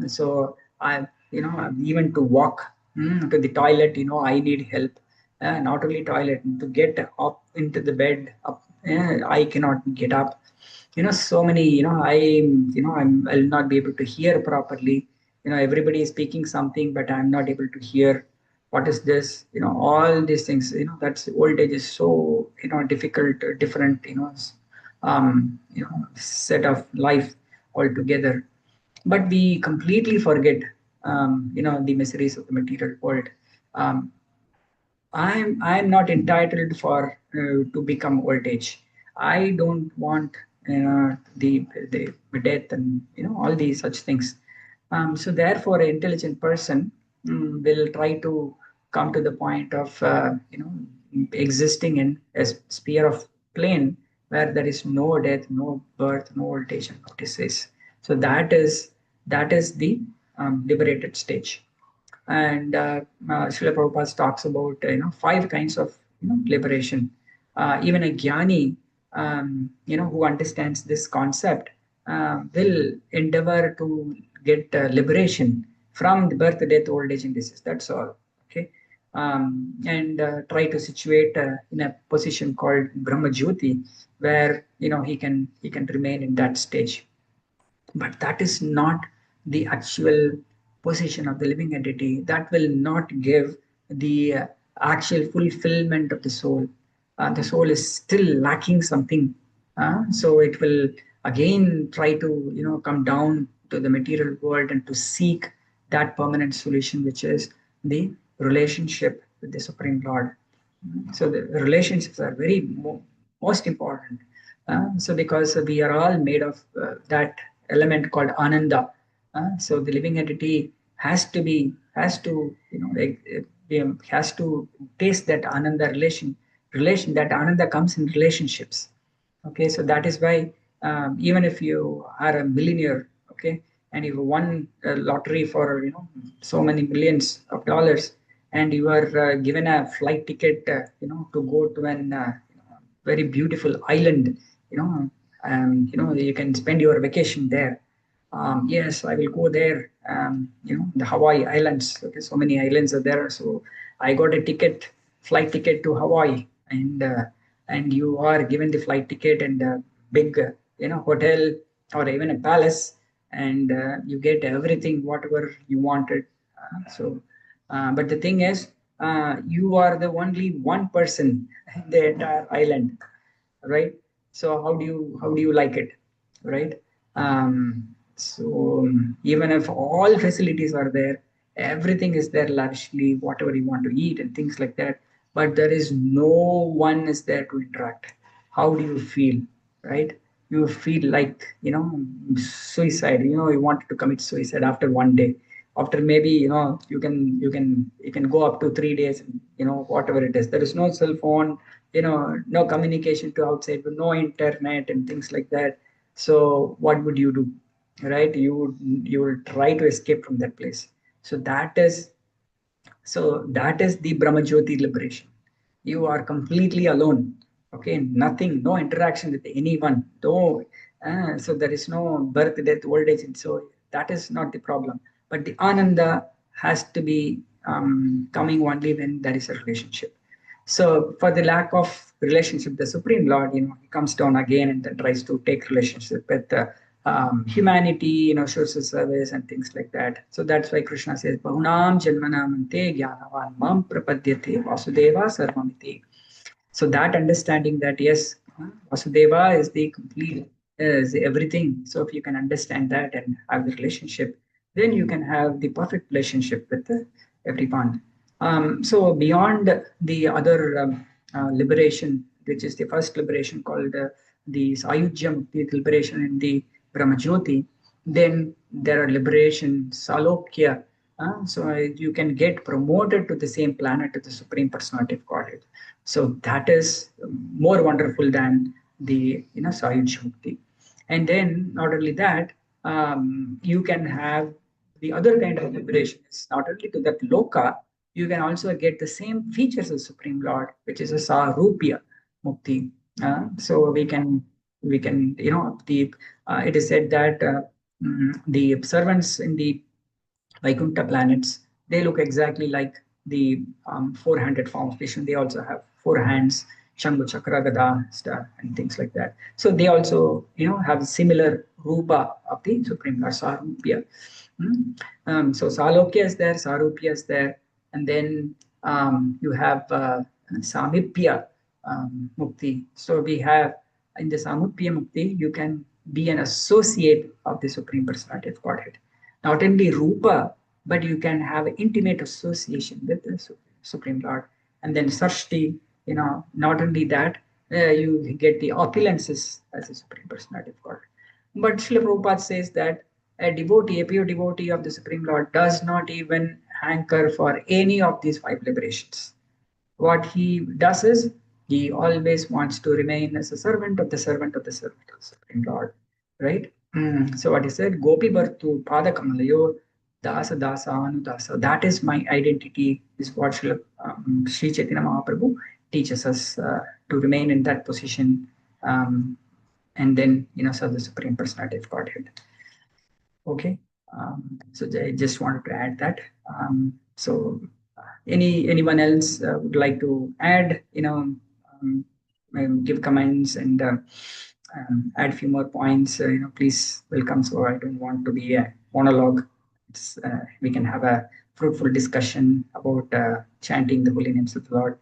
So I even to walk to the toilet, I need help. Not only toilet, to get up into the bed up, I cannot get up. So many, I'll not be able to hear properly. Everybody is speaking something, but I'm not able to hear what is this, all these things, that's old age is so difficult, different, set of life altogether. But we completely forget the miseries of the material world. um, I'm not entitled for to become old age. I don't want the death and all these such things. So therefore, an intelligent person will try to come to the point of existing in a sphere of plane where there is no death, no birth, no old age, and no disease. So that is the liberated stage. And Srila Prabhupada talks about 5 kinds of liberation. Even a jnani, who understands this concept, will endeavor to get liberation from the birth, death, old age, and disease. That's all. Okay, and try to situate in a position called Brahma Jyoti, where he can remain in that stage. But that is not the actual position of the living entity. That will not give the actual fulfillment of the soul. The soul is still lacking something. So it will again try to come down to the material world and to seek that permanent solution, which is the relationship with the Supreme Lord. So the relationships are very most important. So because we are all made of that element called ananda. So the living entity has to has to taste that ananda relation that ananda comes in relationships. Okay, so that is why even if you are a millionaire, okay, and you won a lottery for so many millions of dollars, and you are given a flight ticket, to go to an very beautiful island, you can spend your vacation there. Yes, I will go there. The Hawaii Islands. Okay, so many islands are there. So I got a flight ticket to Hawaii, and you are given the flight ticket and a big, hotel or even a palace, and you get everything whatever you wanted. But the thing is, you are the only one person in the entire island, right? So how do you like it, right? Even if all facilities are there, everything is there lavishly, whatever you want to eat and things like that, but there is no one is there to interact. How do you feel, right? You feel like suicide. You wanted to commit suicide after one day. After maybe you can go up to 3 days, whatever it is. There is no cell phone, no communication to outside, no internet and things like that. So what would you do, right? You will try to escape from that place. So that is the Brahmajyoti liberation. You are completely alone. Okay, nothing, no interaction with anyone. No, so there is no birth, death, old age, and so that is not the problem. But the ananda has to be coming only when there is a relationship. So for the lack of relationship, the Supreme Lord, he comes down again and then tries to take relationship with humanity, shows his service and things like that. So that's why Krishna says, Bahunam Janmanamante Jnanavan Mam Prapadyate Vasudeva Sarvamiti. So that understanding that yes, Vasudeva is the complete, is everything. So if you can understand that and have the relationship, then you can have the perfect relationship with everyone. So beyond the other liberation, which is the first liberation called the Sayujya Mukti liberation in the Brahmajyoti, then there are liberation Salokya. So you can get promoted to the same planet of the Supreme Personality of Godhead. So that is more wonderful than the Sayujya Mukti. And then not only that, you can have the other kind of liberation is not only to that loka, you can also get the same features of Supreme Lord, which is a Sarupya Mukti. So we can the it is said that the servants in the Vaikuntha planets, they look exactly like the four-handed form of Vishnu. They also have four hands, Shambhu, Chakra, Gada, star, and things like that. So they also, have similar rupa of the Supreme Lord, Sarupya. So Salokya is there, Sarupya is there, and then you have Samipya Mukti. So we have in the Samipya Mukti, you can be an associate of the Supreme Personality of Godhead. Not only Rupa, but you can have intimate association with the Supreme Lord. And then Sarshti, not only that, you get the opulences as a Supreme Personality of God. But Srila Prabhupada says that a devotee, a pure devotee of the Supreme Lord, does not even hanker for any of these five liberations. What he does is he always wants to remain as a servant of the servant of the servant of the Supreme Lord, right? So what he said, Gopi Bhartu Pada Kamalayo Dasa Dasa Anudasa. That is my identity, is what Sri Chaitanya Mahaprabhu teaches us to remain in that position, and then serve the Supreme Personality of Godhead. Okay, so I just wanted to add that. So anyone else would like to add, give comments and add a few more points, please welcome. So I don't want to be a monologue. We can have a fruitful discussion about chanting the holy names of the Lord.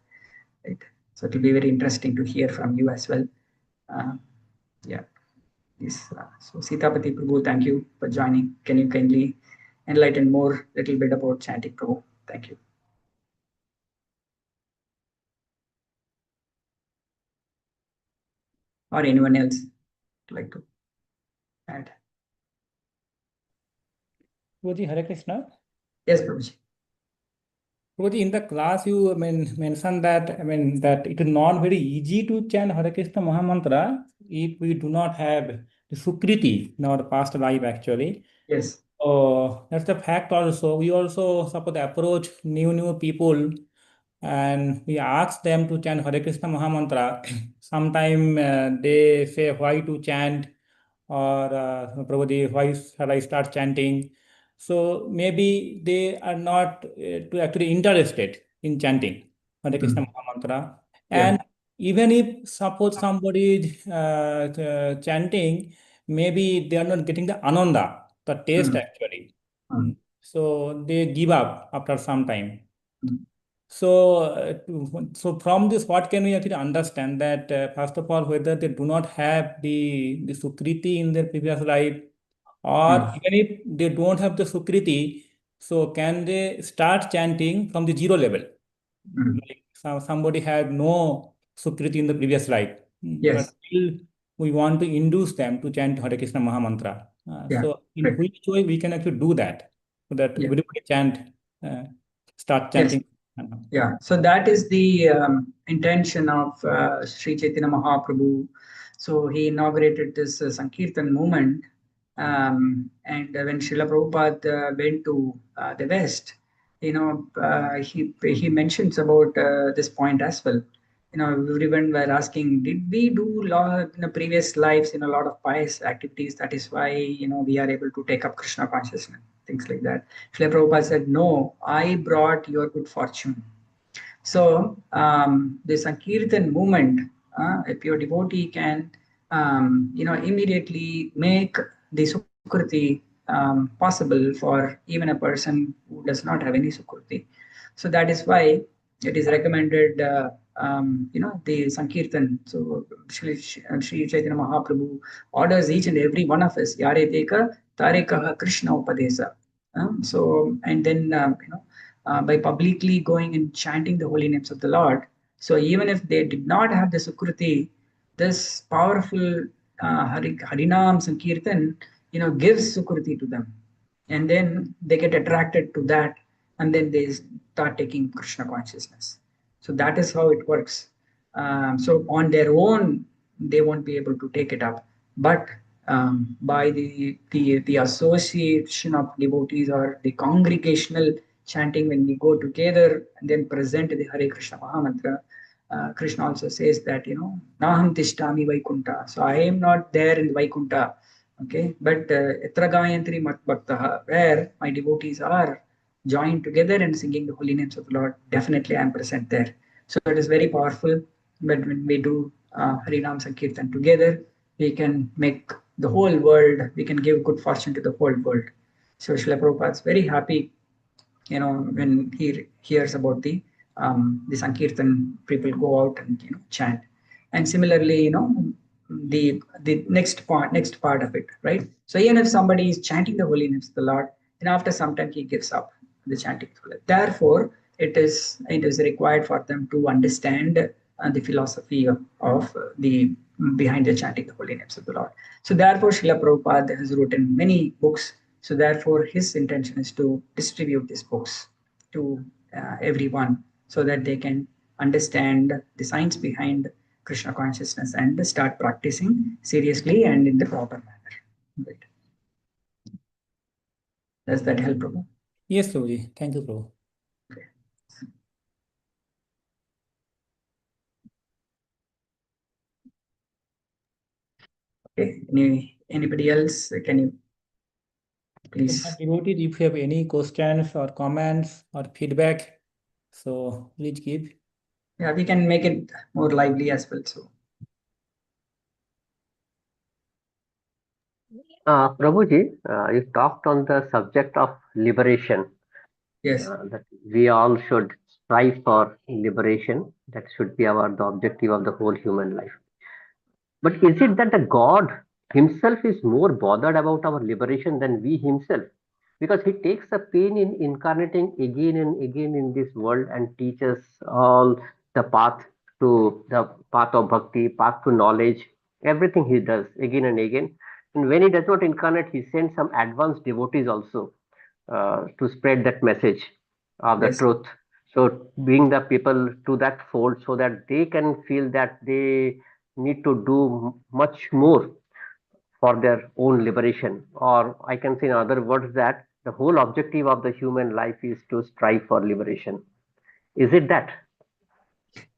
Right? So it will be very interesting to hear from you as well. Yeah. Yes. So Sitapati Prabhu, thank you for joining. Can you kindly enlighten more little bit about chanting, Prabhu? Thank you. Or anyone else would like to add? Prabhuji, Hare Krishna. Yes, Prabhuji. Prabhuji, in the class you mentioned that that it is not very easy to chant Hare Krishna Mahamantra if we do not have the Sukriti in our past life actually. Yes. That's the fact also. We also suppose approach new people and we ask them to chant Hare Krishna Mahamantra. Sometime they say why to chant or Prabhuji, why shall I start chanting? So maybe they are not too actually interested in chanting Hare Krishna Mahamantra. Yeah. And even if suppose somebody is chanting, maybe they are not getting the ananda, the taste actually. So they give up after some time. So, so from this, what can we actually understand that first of all, whether they do not have the Sukriti in their previous life, or even if they don't have the Sukriti, so can they start chanting from the zero level? Like somebody had no Sukriti in the previous life, but Yes. still we want to induce them to chant Hare Krishna Mahamantra. Yeah. So in Right. which way we can actually do that, so that Yeah. everybody chant, start Yes. chanting. Yeah, so that is the intention of Sri Chaitanya Mahaprabhu. So he inaugurated this Sankirtan movement. And when Srila Prabhupada went to the West, he mentions about this point as well. Everyone were asking, did we do in the previous lives in a lot of pious activities? That is why we are able to take up Krishna consciousness, things like that. Srila Prabhupada said, no, I brought your good fortune. So the Sankirtan movement, if your devotee can, immediately make the Sukruti possible for even a person who does not have any Sukruti. So that is why it is recommended, the Sankirtan. So Sri Chaitanya Mahaprabhu orders each and every one of us, Yare Teka Tarekaha Krishna Upadesa. So, and then, by publicly going and chanting the holy names of the Lord. So even if they did not have the Sukruti, this powerful Harinam Sankirtan, gives Sukruti to them. And then they get attracted to that, and then they start taking Krishna consciousness. So that is how it works. So on their own, they won't be able to take it up. But by the association of devotees or the congregational chanting, when we go together and then present the Hare Krishna Mahamantra, Krishna also says that, Naham Tishtami Vaikunta. So I am not there in the Vaikunta. Okay, but Etra Gayantri Mat Bhaktaha, where my devotees are joined together and singing the holy names of the Lord, definitely I am present there. So it is very powerful. But when we do Harinam Sankirtan together, we can make the whole world, we can give good fortune to the whole world. So Srila Prabhupada is very happy, when he hears about the Sankirtan, people go out and chant. And similarly, the next part of it, right? So even if somebody is chanting the holy names of the Lord, then after some time he gives up the chanting. Therefore, it is required for them to understand the philosophy of the behind the chanting the holy names of the Lord. So therefore, Srila Prabhupada has written many books. So therefore, his intention is to distribute these books to everyone so that they can understand the science behind Krishna consciousness and start practicing seriously and in the proper manner. Right. Does that help, Prabhu? Yes, Prabhuji. Thank you, Prabhu. Okay. Okay. Anybody else? Can you please? Devotees, if you have any questions or comments or feedback, so please give. Yeah, we can make it more lively as well. So. Prabhuji, you talked on the subject of liberation. Yes. That we all should strive for liberation. That should be the objective of the whole human life. But is it that the God himself is more bothered about our liberation than we himself? Because he takes the pain in incarnating again and again in this world and teaches all the path of bhakti, path to knowledge, everything he does again and again. And when he does not incarnate, he sends some advanced devotees also to spread that message of the Yes. truth. So bring the people to that fold so that they can feel that they need to do much more for their own liberation. Or I can say in other words that the whole objective of the human life is to strive for liberation. Is it that?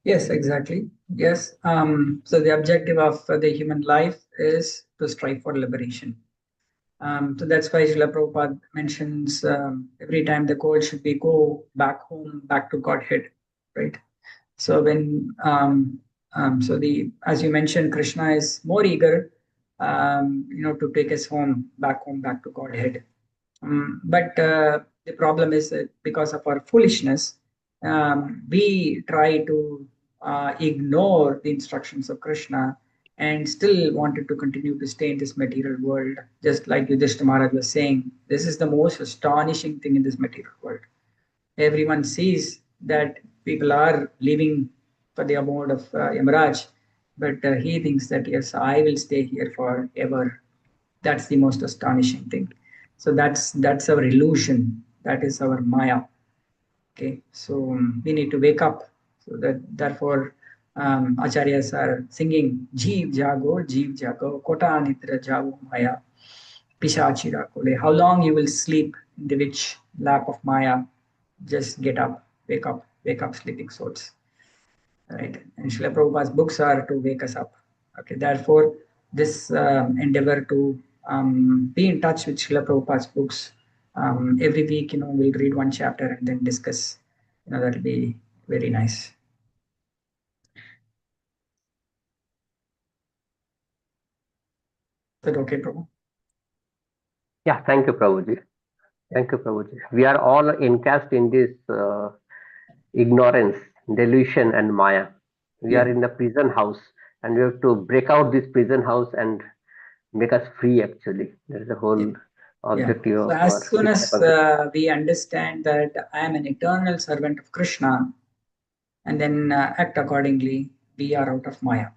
Yes, exactly. Yes. So the objective of the human life is to strive for liberation. So that's why Srila Prabhupada mentions every time the goal should be go back home, back to Godhead, right? So when as you mentioned, Krishna is more eager, to take us home, back to Godhead. But the problem is that because of our foolishness, we try to ignore the instructions of Krishna and still wanted to continue to stay in this material world. Just like Yudhishthira Maharaj was saying, this is the most astonishing thing in this material world. Everyone sees that people are living for the abode of Yamaraj, but he thinks that, yes, I will stay here forever. That's the most astonishing thing. So that's our illusion. That is our Maya. Okay, so we need to wake up. So that therefore acharyas are singing Jeev Jago, Kota Nitra Jago Maya, Pishachira Kole. How long you will sleep in the rich lap of Maya? Just get up, wake up, sleeping souls. Right? And Srila Prabhupada's books are to wake us up. Okay, therefore, this endeavor to be in touch with Srila Prabhupada's books every week, we'll read one chapter and then discuss. That'll be very nice. Is that okay, Prabhu? Yeah, thank you, Prabhuji. Thank you, Prabhuji. We are all encased in this ignorance, delusion, and Maya. We are in the prison house, and we have to break out this prison house and make us free. Actually, that is the whole objective So of as our soon as we understand that I am an eternal servant of Krishna, and then act accordingly, we are out of Maya.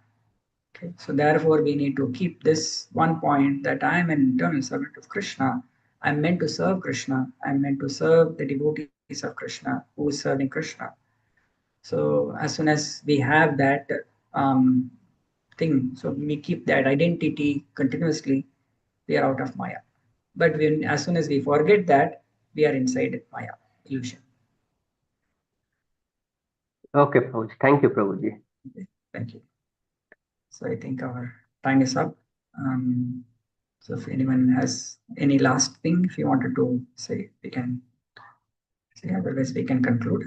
Okay, so therefore we need to keep this one point that I am an eternal servant of Krishna. I'm meant to serve Krishna. I'm meant to serve the devotees of Krishna who is serving Krishna. So as soon as we have that thing, so we keep that identity continuously, we are out of Maya. But as soon as we forget that, we are inside Maya, illusion. Okay, Prabhuji. Thank you, Prabhuji. Okay, thank you. So I think our time is up. So if anyone has any last thing, if you wanted to say, we can say, otherwise we can conclude.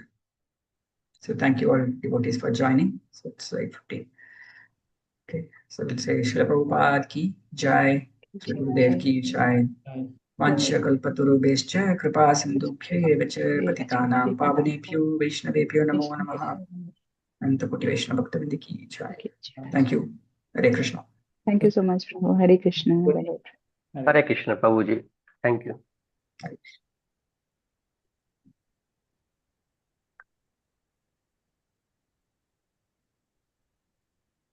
So thank you all devotees for joining. So it's 8:15. Okay, so we'll say Srila Prabhupada ki jai, Srila Gurudev ki jai. Vancha kalpatarubhescha kripa sindubhye vacha patitanam pavanebhyo vaishnavebhyo namo namaha. Antakoti Vaishnava Bhaktivinoda ki jai. Thank you. Hare Krishna. Thank you so much, Prabhu. Hare Krishna. Hare Krishna, Prabhuji. Thank you. Hare Krishna.